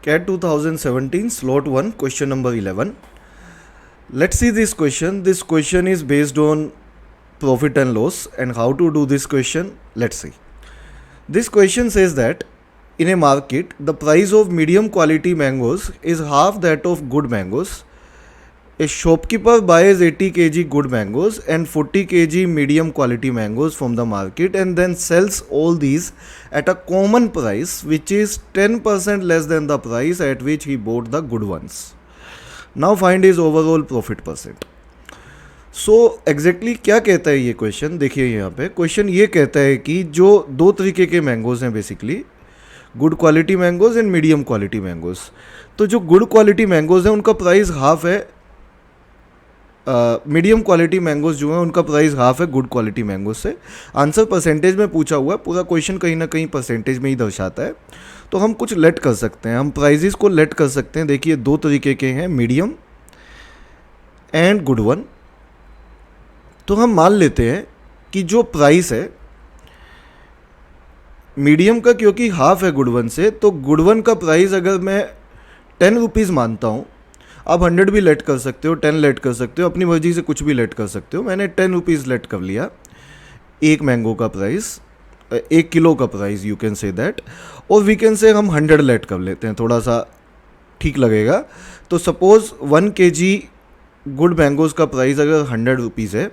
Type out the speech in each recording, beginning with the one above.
CAT 2017 slot 1 question number 11. Let's see this question. This question is based on profit and loss, and how to do this question, let's see. This question says that in a market the price of medium quality mangoes is half that of good mangoes. A shopkeeper buys 80 kg good mangoes and 40 kg medium quality mangoes from the market and then sells all these at a common price which is 10% less than the price at which he bought the good ones. Now find his overall profit percent. So exactly क्या कहता है ये question, देखिए यहाँ पे question ये कहता है कि जो दो तरीके के मैंगोज़ हैं basically, good quality mangoes and medium quality mangoes. तो जो गुड क्वालिटी मैंगोज़ हैं उनका प्राइस हाफ है, मीडियम क्वालिटी मैंगोज़ जो हैं उनका प्राइस हाफ है गुड क्वालिटी मैंगोज़ से. आंसर परसेंटेज में पूछा हुआ है, पूरा क्वेश्चन कहीं ना कहीं परसेंटेज में ही दर्शाता है. तो हम कुछ लेट कर सकते हैं, हम प्राइजेस को लेट कर सकते हैं. देखिए दो तरीके के हैं, मीडियम एंड गुड वन. तो हम मान लेते हैं कि जो प्राइस है मीडियम का, क्योंकि हाफ है गुड वन से, तो गुड वन का प्राइस अगर मैं 10 रुपीज़ मानता हूँ, आप 100 भी लेट कर सकते हो, 10 लेट कर सकते हो, अपनी मर्जी से कुछ भी लेट कर सकते हो. मैंने 10 रुपीज़ लेट कर लिया एक मैंगो का प्राइस, 1 किलो का price you can say that. और वी कैन से हम 100 लेट कर लेते हैं, थोड़ा सा ठीक लगेगा. तो सपोज़ 1 kg गुड मैंगोज़ का प्राइस अगर 100 रुपीज़ है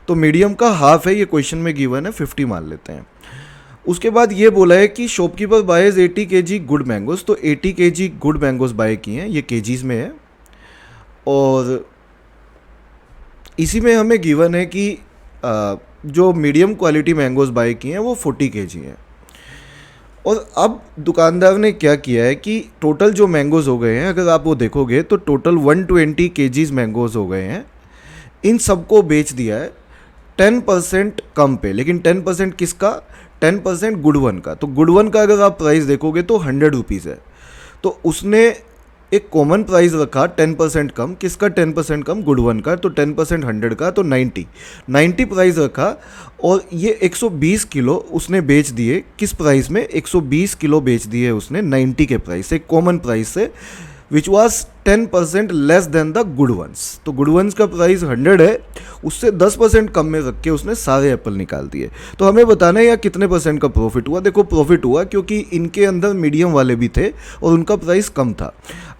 तो मीडियम का हाफ है, ये क्वेश्चन में गिवन है, 50 मान लेते हैं. उसके बाद ये बोला है कि shopkeeper boys 80 kg good mangoes. तो 80 kg गुड मैंगोज़ बाय किए हैं, ये केजीज़ में है. और इसी में हमें गिवन है कि जो मीडियम क्वालिटी मैंगोज़ बाय किए हैं वो 40 kg हैं. और अब दुकानदार ने क्या किया है कि टोटल जो मैंगोज़ हो गए हैं, अगर आप वो देखोगे तो टोटल 120 kg मैंगोज़ हो गए हैं. इन सबको बेच दिया है 10% कम पे. लेकिन 10% किसका? 10% गुड वन का. तो गुड वन का अगर आप प्राइस देखोगे तो 100 रुपीज़ है. तो उसने एक कॉमन प्राइस रखा 10% कम. किसका 10% कम? गुड वन का. तो 10% 100 का, तो 90 प्राइस रखा. और ये 120 किलो उसने बेच दिए. किस प्राइस में? 120 किलो बेच दिए उसने 90 के प्राइस से, कॉमन प्राइस से, which was 10% less than the good ones. तो गुड वंस का प्राइस 100 है, उससे 10% कम में रख के उसने सारे एप्पल निकाल दिए. तो हमें बताना है यार कितने परसेंट का प्रॉफिट हुआ. देखो प्रॉफिट हुआ क्योंकि इनके अंदर मीडियम वाले भी थे और उनका प्राइस कम था.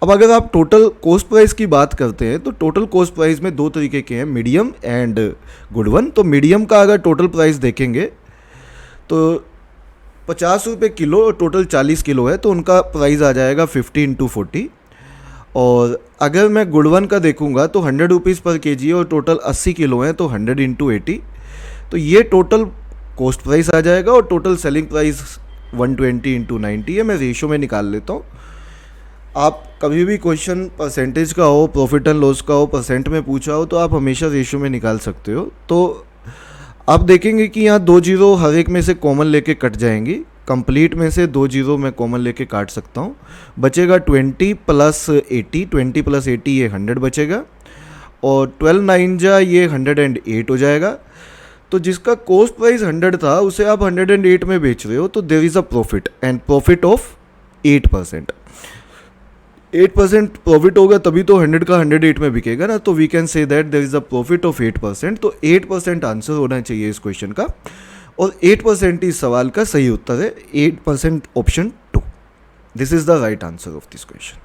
अब अगर आप टोटल कॉस्ट प्राइस की बात करते हैं तो टोटल कॉस्ट प्राइस में दो तरीके के हैं, मीडियम एंड गुड वन. तो मीडियम का अगर टोटल प्राइस देखेंगे तो 50 रुपये किलो, टोटल 40 किलो है, तो उनका प्राइस आ जाएगा 50 × 40. और अगर मैं गुड वन का देखूंगा तो 100 रुपीज़ पर केजी और टोटल 80 किलो हैं, तो 100 × 80. तो ये टोटल कॉस्ट प्राइस आ जाएगा. और टोटल सेलिंग प्राइस 120 × 90 है. मैं रेशो में निकाल लेता हूँ. आप कभी भी क्वेश्चन परसेंटेज का हो, प्रॉफिट एंड लॉस का हो, परसेंट में पूछा हो, तो आप हमेशा रेशो में निकाल सकते हो. तो आप देखेंगे कि यहाँ 2 जीरो हर एक में से कॉमन लेके कट जाएंगी. कंप्लीट में से 2 जीरो मैं कॉमन लेके काट सकता हूँ. बचेगा 20 + 80. 20 + 80 ये 100 बचेगा. और 12 9 जा ये 108 हो जाएगा. तो जिसका कॉस्ट प्राइस 100 था उसे आप 108 में बेच रहे हो, तो there is a profit, and profit of 8%. 8% profit होगा तभी तो 100 का 108 में बिकेगा ना. तो we can say that there is a profit of 8%. तो 8% आंसर होना चाहिए इस क्वेश्चन का. और 8% इस सवाल का सही उत्तर है, 8% option 2. This is the right answer of this question.